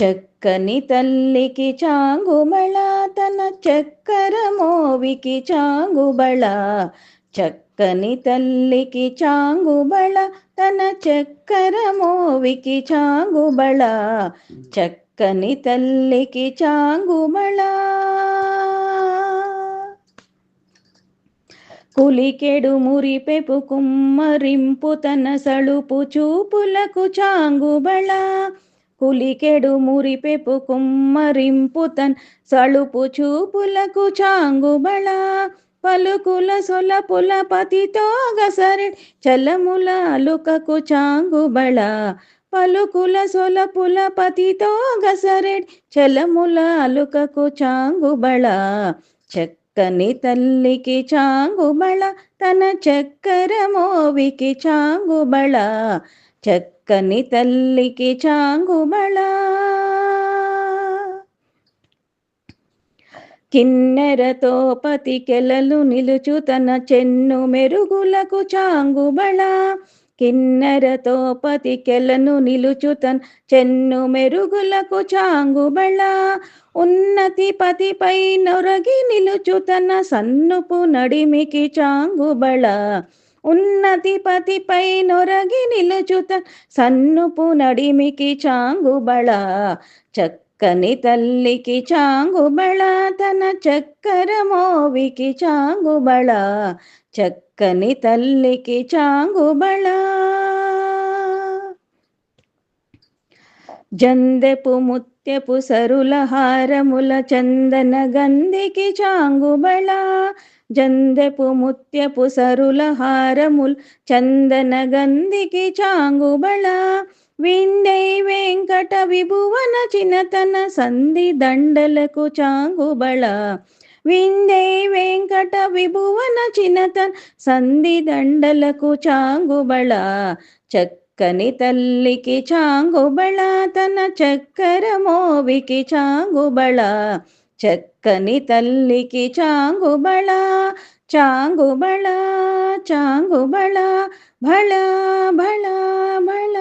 చక్కని తల్లికి చాంగుబళ తన చక్కర మోవికి చాంగుబళ. చక్కని తల్లికి చాంగుబళ తన చక్కర మోవికి చాంగుబళ. చక్కని తల్లికి చాంగుబళ. కులికెడు మురిపెపు కుమ్మరింపు తన సళుపు చూపులకు చాంగుబళ. కులికెడు మురిపెపు కుమ్మరింపు తన్ సళుపు చూపులకు చాంగుబళ. పలుకుల సొలపుల పతితో గసరి చలముల అలుకకు చాంగుబళ. పలుకుల సొలపుల పతితో గసరి చలముల అలుకకు చాంగుబళ. చక్కని తల్లికి చాంగుబళ తన చక్కర మోవికి చాంగుబళ. చక్కని తల్లికి చాంగుబళ. కిన్నెరతో పతికెలలు నిలుచు తన చెన్ను మెరుగులకు చాంగుబళ. కిన్నెరతో పతికెలను నిలుచు తన చెన్ను మెరుగులకు చాంగుబళ. ఉన్నతి పతిపై నొరగి నిలుచు తన సన్నుపు నడిమికి చాంగుబళ. ఉన్నతి పతిపై నొరగి నిలుచు తన సన్నుపు నడిమికి చాంగుబళ. చక్కని తల్లికి చాంగుబళ తన చక్కర మోవికి చాంగుబళ. చక్కని తల్లికి చాంగుబళ. జందెపు ముత్యపు సరుల హారముల చందన గంధికి చాంగుబళ. జందెపు ముత్యపు సరుల హారముల్ చందన గంధికి చాంగుబళ. విందై వెంకట విభువన చినతన సంధి దండలకు చాంగుబళ. విందై వెంకట విభువన చినతన సంధి దండలకు చాంగుబళ. చక్కని తల్లికి చాంగుబళ తన చక్కర మోవికి చాంగుబళ. చక్కని తల్లికి చాంగుబళ. చాంగుబళ చాంగుబళ భళ భళ భళ.